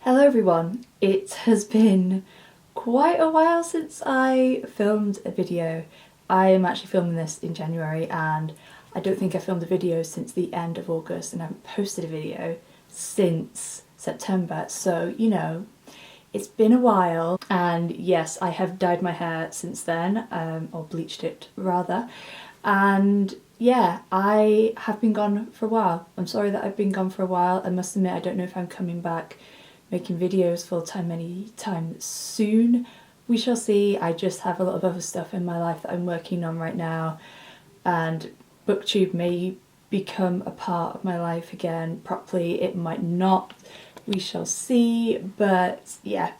Hello everyone, it has been quite a while since I filmed a video. I am actually filming this in January and I don't think I filmed a video since the end of August, and I haven't posted a video since September, so you know, it's been a while. And yes, I have dyed my hair since then, or bleached it rather, and yeah, I have been gone for a while. I'm sorry that I've been gone for a while. I must admit I don't know if I'm coming back making videos full time anytime soon. We shall see. I just have a lot of other stuff in my life that I'm working on right now, and booktube may become a part of my life again properly. It might not. We shall see. But yeah,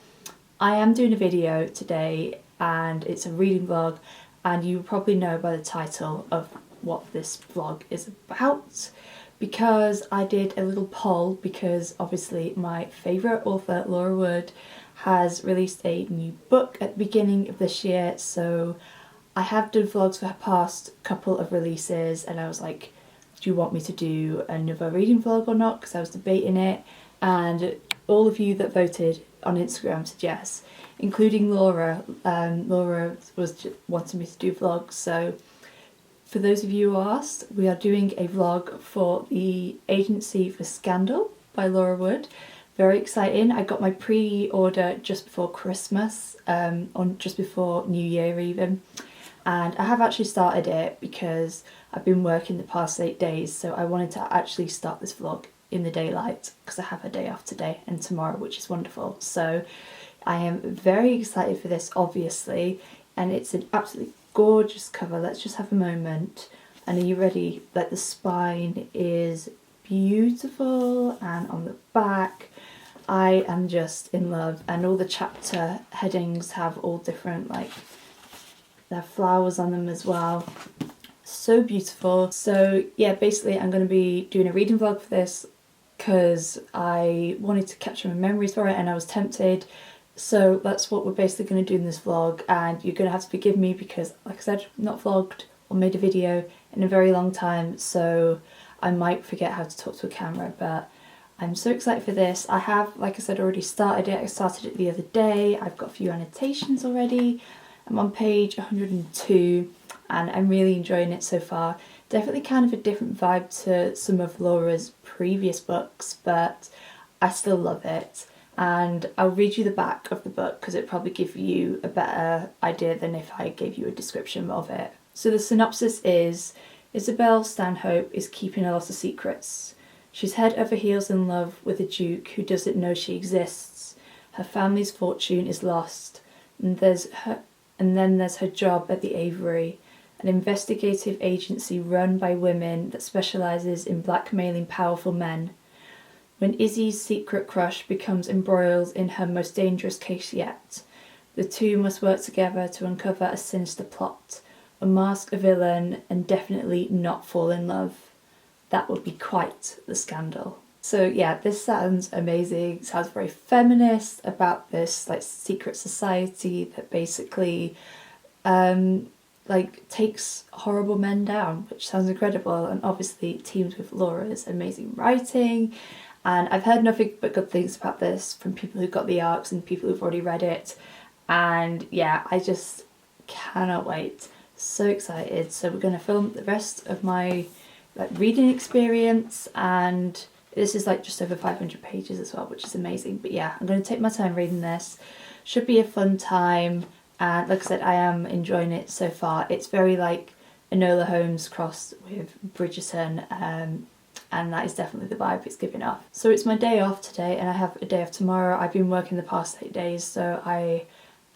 I am doing a video today and it's a reading vlog, and you probably know by the title of what this vlog is about, because I did a little poll, because obviously my favourite author, Laura Wood, has released a new book at the beginning of this year. So I have done vlogs for her past couple of releases and I was like, do you want me to do another reading vlog or not? Because I was debating it, and all of you that voted on Instagram said yes, including Laura. Laura was wanting me to do vlogs, so for those of you who asked, we are doing a vlog for the Agency for Scandal by Laura Wood. Very exciting. I got my pre-order just before Christmas, on just before New Year even, and I have actually started it because I've been working the past 8 days, so I wanted to actually start this vlog in the daylight because I have a day off today and tomorrow, which is wonderful. So I am very excited for this, obviously, and it's an absolutely gorgeous cover. Let's just have a moment. And are you ready? Like, the spine is beautiful, and on the back I am just in love, and all the chapter headings have all different, like, there are flowers on them as well. So beautiful. So yeah, basically I'm going to be doing a reading vlog for this because I wanted to capture my memories for it and I was tempted. So that's what we're basically going to do in this vlog, and you're going to have to forgive me because, like I said, I've not vlogged or made a video in a very long time, so I might forget how to talk to a camera, but I'm so excited for this. I have, like I said, already started it. I started it the other day. I've got a few annotations already. I'm on page 102 and I'm really enjoying it so far. Definitely kind of a different vibe to some of Laura's previous books, but I still love it. And I'll read you the back of the book because it probably give you a better idea than if I gave you a description of it. So the synopsis is, Isabel Stanhope is keeping a lot of secrets. She's head over heels in love with a duke who doesn't know she exists. Her family's fortune is lost, and then there's her job at the Avery, an investigative agency run by women that specialises in blackmailing powerful men. When Izzy's secret crush becomes embroiled in her most dangerous case yet, the two must work together to uncover a sinister plot, unmask a villain, and definitely not fall in love. That would be quite the scandal. So yeah, this sounds amazing. It sounds very feminist, about this like secret society that basically like takes horrible men down, which sounds incredible, and obviously teams with Laura's amazing writing. And I've heard nothing but good things about this from people who got the arcs and people who've already read it. And yeah, I just cannot wait. So excited. So we're going to film the rest of my reading experience, and this is like just over 500 pages as well, which is amazing. But yeah, I'm going to take my time reading this. Should be a fun time, and like I said, I am enjoying it so far. It's very like Enola Holmes crossed with Bridgerton, and that is definitely the vibe it's giving off. So it's my day off today and I have a day off tomorrow. I've been working the past 8 days, so I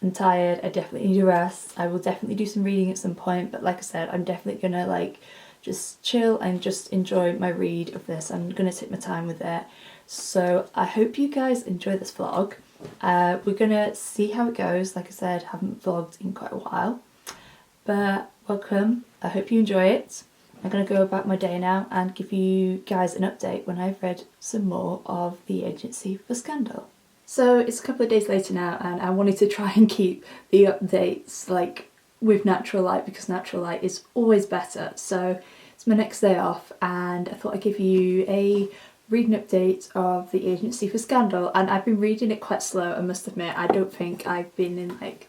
am tired. I definitely need a rest. I will definitely do some reading at some point, but like I said, I'm definitely gonna like just chill and just enjoy my read of this. I'm gonna take my time with it. So I hope you guys enjoy this vlog. We're gonna see how it goes. Like I said, haven't vlogged in quite a while, but welcome. I hope you enjoy it. I'm going to go about my day now and give you guys an update when I've read some more of the Agency for Scandal. So it's a couple of days later now, and I wanted to try and keep the updates like with natural light, because natural light is always better. So it's my next day off and I thought I'd give you a read an update of the Agency for Scandal, and I've been reading it quite slow, I must admit. I don't think I've been in like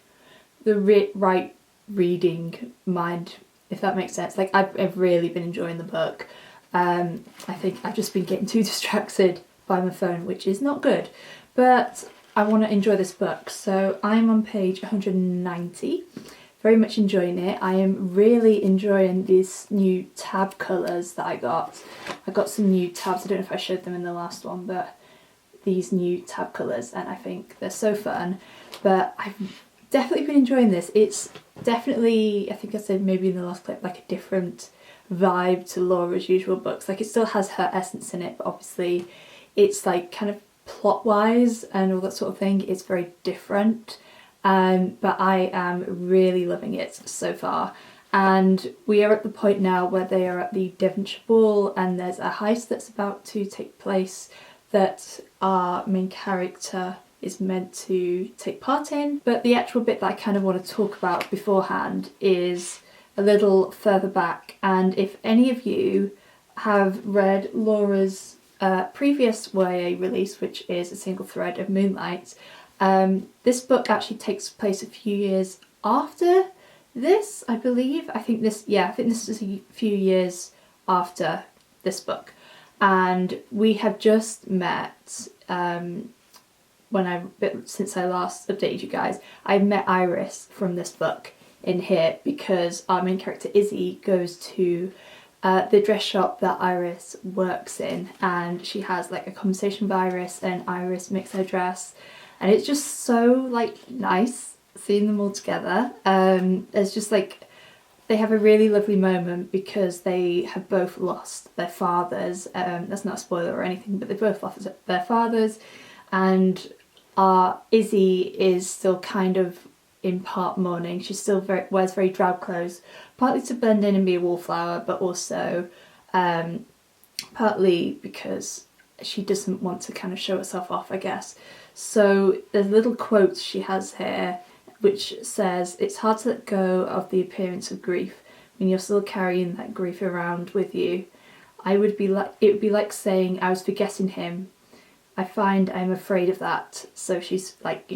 the right reading mind, if that makes sense. Like I've really been enjoying the book. I think I've just been getting too distracted by my phone, which is not good, but I want to enjoy this book. So I'm on page 190, very much enjoying it. I am really enjoying these new tab colours that I got. I got some new tabs, I don't know if I showed them in the last one, but these new tab colours, and I think they're so fun. But I've definitely been enjoying this. It's definitely, I think I said maybe in the last clip, like a different vibe to Laura's usual books. Like it still has her essence in it, but obviously it's like kind of plot wise and all that sort of thing, it's very different. But I am really loving it so far. And we are at the point now where they are at the Devonshire Ball, and there's a heist that's about to take place that our main character is meant to take part in. But the actual bit that I kind of want to talk about beforehand is a little further back. And if any of you have read Laura's previous YA release, which is A Single Thread of Moonlight, this book actually takes place a few years after this, I believe. I think this is a few years after this book. And we have just met, since I last updated you guys, I met Iris from this book in here because our main character Izzy goes to the dress shop that Iris works in, and she has like a conversation with Iris, and Iris makes her dress, and it's just so like nice seeing them all together. It's just like they have a really lovely moment because they have both lost their fathers. That's not a spoiler or anything, but they both lost their fathers, and Izzy is still kind of in part mourning. She still wears very drab clothes, partly to blend in and be a wallflower, but also partly because she doesn't want to kind of show herself off, I guess. So there's little quotes she has here which says, "It's hard to let go of the appearance of grief when you're still carrying that grief around with you. It would be like saying I was forgetting him. I find I'm afraid of that." So she's like,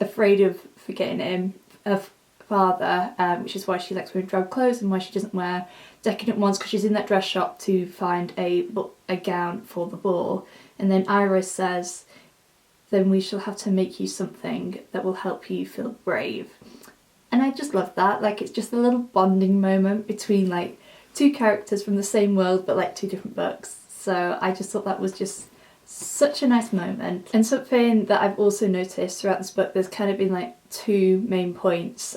afraid of forgetting him, of father, which is why she likes wearing drab clothes and why she doesn't wear decadent ones, because she's in that dress shop to find a gown for the ball. And then Iris says, "Then we shall have to make you something that will help you feel brave." And I just love that. Like, it's just a little bonding moment between like two characters from the same world but like two different books. So I just thought that was just such a nice moment. And something that I've also noticed throughout this book, there's kind of been like two main points,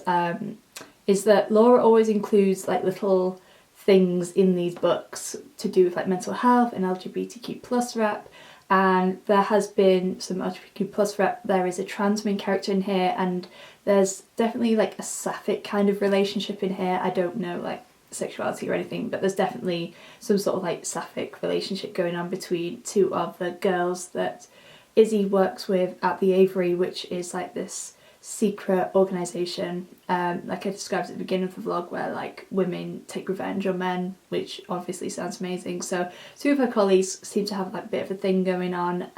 is that Laura always includes like little things in these books to do with like mental health and LGBTQ+ rep. And there has been some LGBTQ+ rep. There is a trans main character in here, and there's definitely like a sapphic kind of relationship in here. I don't know like sexuality or anything, but there's definitely some sort of like sapphic relationship going on between two of the girls that Izzy works with at the Avery, which is like this secret organisation, like I described at the beginning of the vlog, where like women take revenge on men, which obviously sounds amazing. So two of her colleagues seem to have like a bit of a thing going on.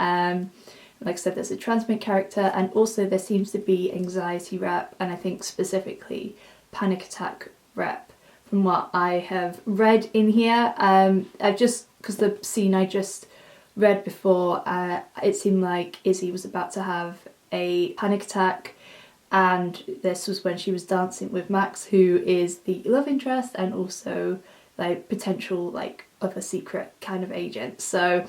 Like I said, there's a trans main character, and also there seems to be anxiety rep, and I think specifically panic attack rep from what I have read in here. Because the scene I just read before, it seemed like Izzy was about to have a panic attack, and this was when she was dancing with Max, who is the love interest and also like potential like other secret kind of agent. So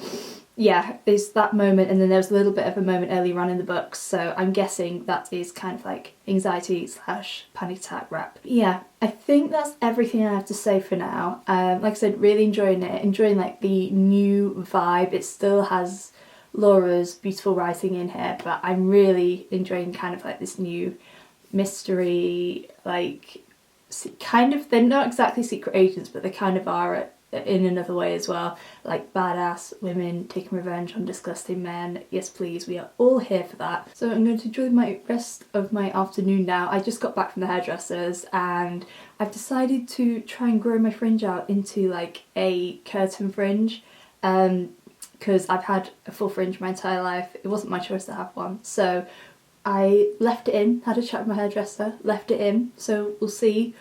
yeah, there's that moment, and then there was a little bit of a moment earlier on in the book, so I'm guessing that is kind of like anxiety / panic attack rep. Yeah, I think that's everything I have to say for now. Like I said, really enjoying it, enjoying like the new vibe. It still has Laura's beautiful writing in here, but I'm really enjoying kind of like this new mystery, like kind of, they're not exactly secret agents, but they kind of are in another way as well, like badass women taking revenge on disgusting men. Yes please, we are all here for that. So I'm going to enjoy my rest of my afternoon now. I just got back from the hairdressers, and I've decided to try and grow my fringe out into like a curtain fringe. because I've had a full fringe my entire life. It wasn't my choice to have one, so I left it in, had a chat with my hairdresser, left it in, so we'll see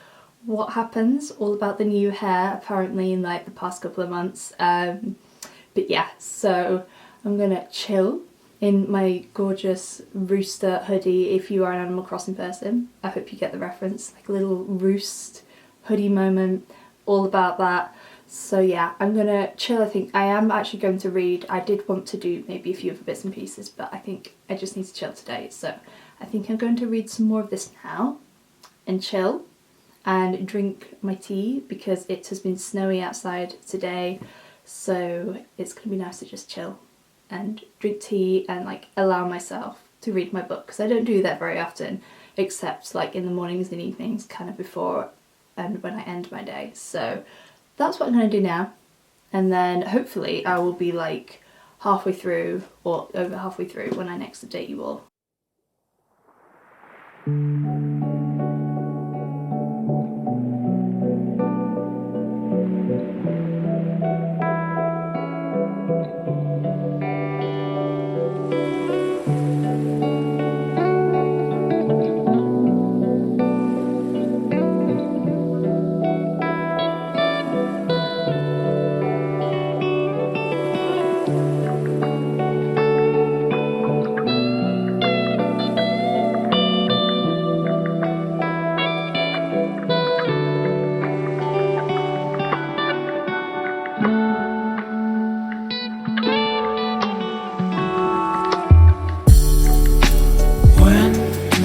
what happens. All about the new hair apparently in like the past couple of months. But yeah, so I'm gonna chill in my gorgeous rooster hoodie. If you are an Animal Crossing person, I hope you get the reference, like a little roost hoodie moment, all about that. So yeah, I'm gonna chill. I think I am actually going to read. I did want to do maybe a few other bits and pieces, but I think I just need to chill today. So I think I'm going to read some more of this now and chill and drink my tea because it has been snowy outside today. So it's gonna be nice to just chill and drink tea and like allow myself to read my book, because I don't do that very often, except like in the mornings and evenings, kind of before and when I end my day. So that's what I'm going to do now, and then hopefully I will be like halfway through or over halfway through when I next update you all.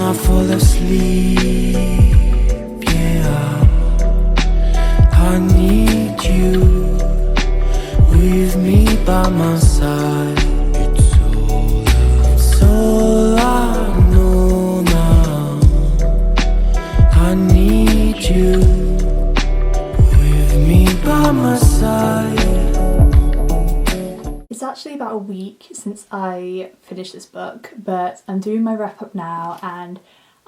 I fall asleep, yeah, I need you with me by my side. It's all I know now. I need you with me by my side. It's actually about a week since I finished this book, but I'm doing my wrap up now and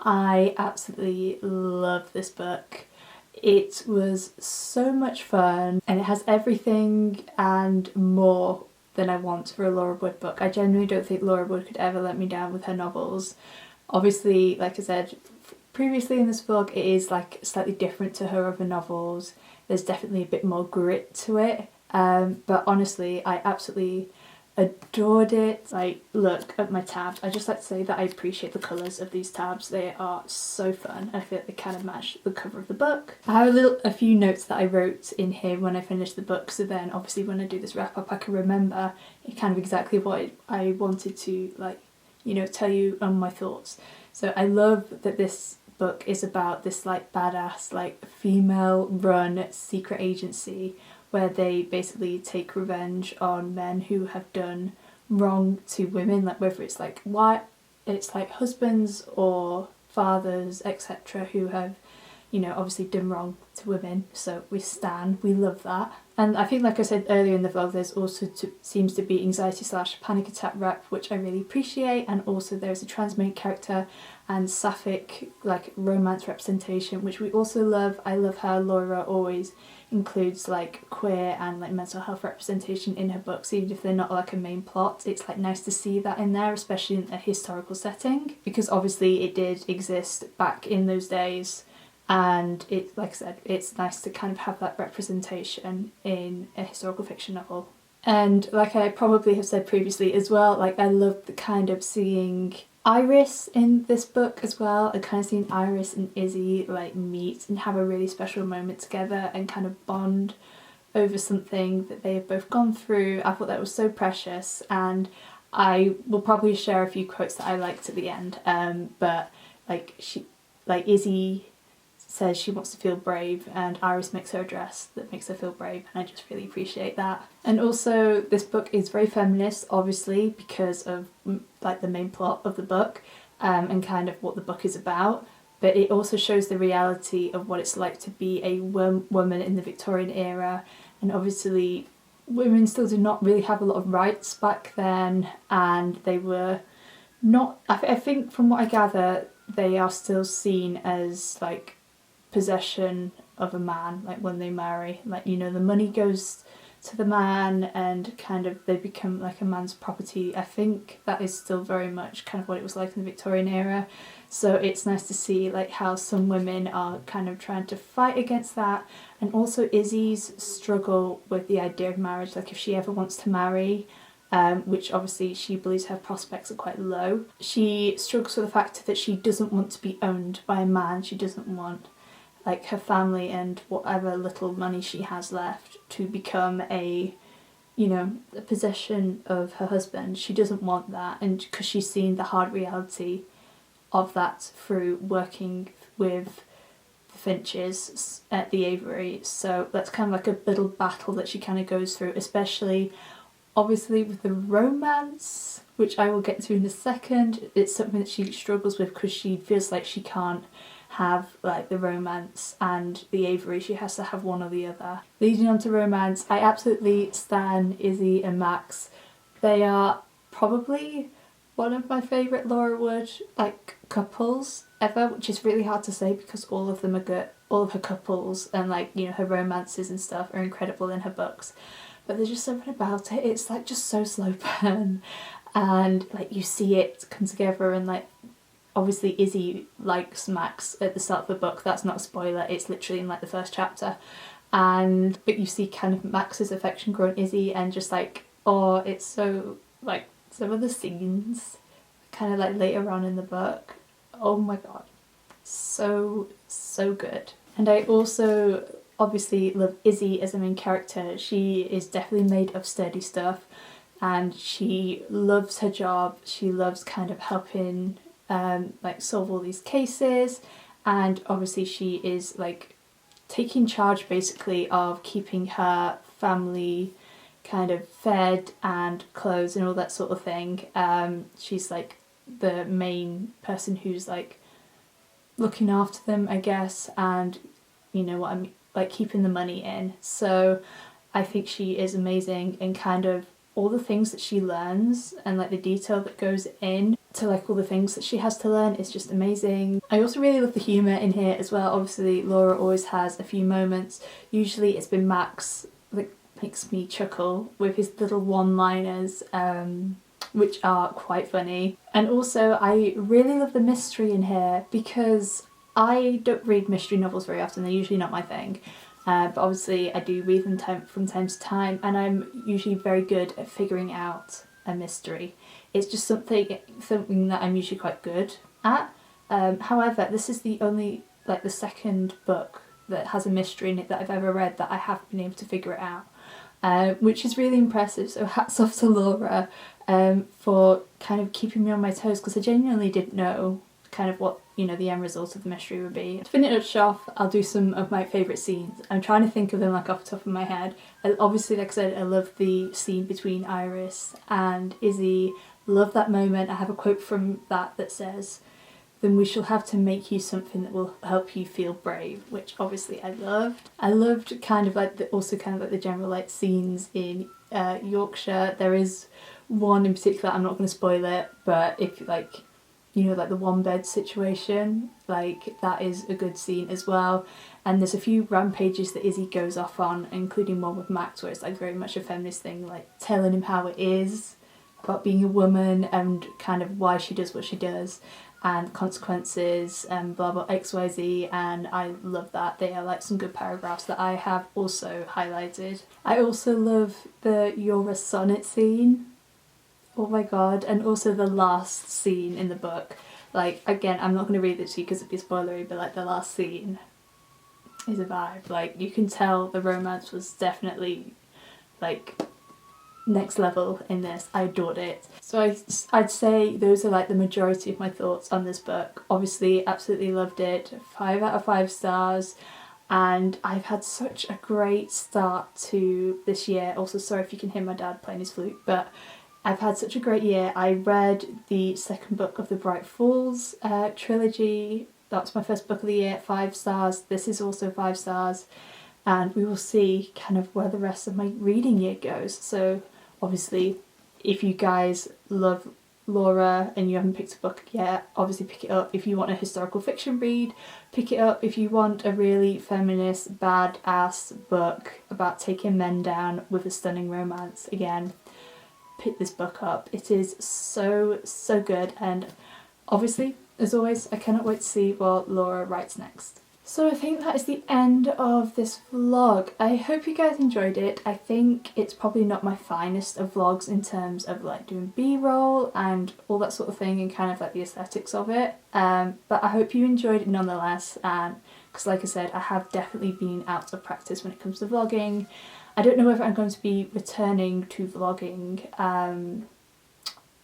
I absolutely love this book. It was so much fun and it has everything and more than I want for a Laura Wood book. I genuinely don't think Laura Wood could ever let me down with her novels. Obviously, like I said previously in this vlog, it is like slightly different to her other novels. There's definitely a bit more grit to it. But honestly, I absolutely adored it. Like, look at my tabs. I just like to say that I appreciate the colours of these tabs. They are so fun. I feel like they kind of match the cover of the book. I have a few notes that I wrote in here when I finished the book, so then obviously when I do this wrap up I can remember kind of exactly what I wanted to, like, you know, tell you on my thoughts. So I love that this book is about this like badass, like female run secret agency where they basically take revenge on men who have done wrong to women, like whether it's like husbands or fathers, etc., who have, you know, obviously done wrong to women. So we love that. And I think, like I said earlier in the vlog, there's also seems to be anxiety/panic attack rep, which I really appreciate, and also there's a trans main character and sapphic like romance representation, which we also love. I love how Laura always includes like queer and like mental health representation in her books, even if they're not like a main plot. It's like nice to see that in there, especially in a historical setting, because obviously it did exist back in those days, and it, like I said, it's nice to kind of have that representation in a historical fiction novel. And like I probably have said previously as well, like I love the kind of seeing Iris in this book as well, and kind of seeing Iris and Izzy like meet and have a really special moment together and kind of bond over something that they have both gone through. I thought that was so precious, and I will probably share a few quotes that I liked at the end, but like Izzy says she wants to feel brave, and Iris makes her a dress that makes her feel brave, and I just really appreciate that. And also this book is very feminist, obviously, because of like the main plot of the book, and kind of what the book is about, but it also shows the reality of what it's like to be a woman in the Victorian era, and obviously women still did not really have a lot of rights back then, and they were not, I think from what I gather, they are still seen as like possession of a man, like when they marry, like, you know, the money goes to the man and kind of they become like a man's property. I think that is still very much kind of what it was like in the Victorian era. So it's nice to see like how some women are kind of trying to fight against that, and also Izzy's struggle with the idea of marriage, like if she ever wants to marry, which obviously she believes her prospects are quite low. She struggles with the fact that she doesn't want to be owned by a man. She doesn't want like her family and whatever little money she has left to become a possession of her husband. She doesn't want that, and because she's seen the hard reality of that through working with the Finches at the Aviary. So that's kind of like a little battle that she kind of goes through, especially obviously with the romance, which I will get to in a second. It's something that she struggles with because she feels like she can't have like the romance and the Aviary. She has to have one or the other. Leading on to romance, I absolutely stan Izzy and Max. They are probably one of my favourite Laura Wood like couples ever, which is really hard to say because all of them are good. All of her couples and like her romances and stuff are incredible in her books, but there's just something about it. It's like just so slow burn, and like you see it come together, and like obviously Izzy likes Max at the start of the book. That's not a spoiler, it's literally in like the first chapter. But you see kind of Max's affection grow in Izzy, and just like, oh, it's so like some of the scenes kind of like later on in the book, oh my god, so good. And I also obviously love Izzy as a main character. She is definitely made of sturdy stuff, and she loves her job. She loves kind of helping like solve all these cases, and obviously she is like taking charge basically of keeping her family kind of fed and clothes and all that sort of thing. She's like the main person who's like looking after them, I guess, and you know what I mean, like keeping the money in. So I think she is amazing, and kind of all the things that she learns and like the detail that goes in to like all the things that she has to learn is just amazing. I also really love the humour in here as well. Obviously Laura always has a few moments. Usually it's been Max that makes me chuckle with his little one-liners, which are quite funny. And also I really love the mystery in here because I don't read mystery novels very often. They're usually not my thing. But obviously I do read them from time to time, and I'm usually very good at figuring out a mystery. It's just something that I'm usually quite good at. However, this is the only, like the second book that has a mystery in it that I've ever read that I haven't been able to figure it out, which is really impressive. So hats off to Laura for kind of keeping me on my toes, because I genuinely didn't know kind of what the end result of the mystery would be. To finish off, I'll do some of my favourite scenes. I'm trying to think of them like off the top of my head. Obviously, like I said, I love the scene between Iris and Izzy. Love that moment. I have a quote from that says, "Then we shall have to make you something that will help you feel brave," which obviously I loved. I loved kind of like the general like scenes in Yorkshire. There is one in particular, I'm not going to spoil it, but if like like the one bed situation, like that is a good scene as well. And there's a few rampages that Izzy goes off on, including one with Max where it's like very much a feminist thing, like telling him how it is about being a woman and kind of why she does what she does and consequences and blah blah XYZ, and I love that. They are like some good paragraphs that I have also highlighted. I also love the "You're a Sonnet" scene. Oh my god, and also the last scene in the book. Like, again, I'm not going to read it to you because it'd be spoilery, but like the last scene is a vibe. Like, you can tell the romance was definitely like next level in this. I adored it. So I'd say those are like the majority of my thoughts on this book. Obviously, absolutely loved it. 5 out of 5 stars. And I've had such a great start to this year. Also, sorry if you can hear my dad playing his flute, but I've had such a great year. I read the second book of the Bright Falls trilogy. That's my first book of the year, 5 stars. This is also 5 stars. And we will see kind of where the rest of my reading year goes. So obviously, if you guys love Laura and you haven't picked a book yet, obviously pick it up. If you want a historical fiction read, pick it up. If you want a really feminist, badass book about taking men down with a stunning romance, again, pick this book up. It is so good, and obviously, as always, I cannot wait to see what Laura writes next. So I think that is the end of this vlog. I hope you guys enjoyed it. I think it's probably not my finest of vlogs in terms of like doing b-roll and all that sort of thing and kind of like the aesthetics of it. But I hope you enjoyed it nonetheless, and because like I said, I have definitely been out of practice when it comes to vlogging. I don't know whether I'm going to be returning to vlogging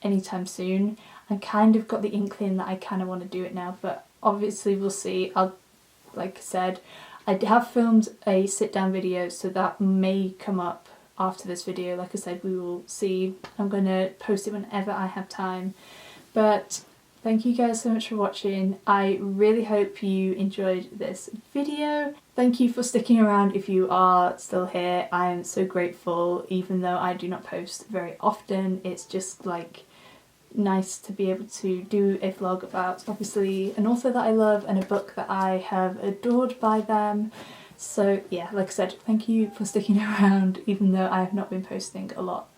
anytime soon. I kind of got the inkling that I kind of want to do it now, but obviously we'll see. Like I said, I have filmed a sit-down video, so that may come up after this video. Like I said, we will see. I'm going to post it whenever I have time. But thank you guys so much for watching. I really hope you enjoyed this video. Thank you for sticking around if you are still here. I am so grateful, even though I do not post very often. It's just like nice to be able to do a vlog about obviously an author that I love and a book that I have adored by them. So yeah, like I said, thank you for sticking around even though I have not been posting a lot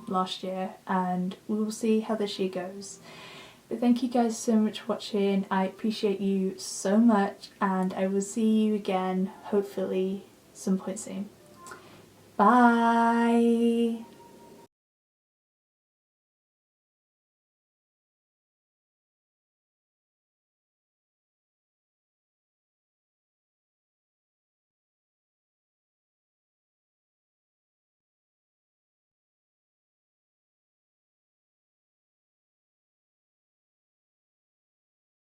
last year, and we will see how this year goes. But thank you guys so much for watching. I appreciate you so much, and I will see you again hopefully some point soon. Bye!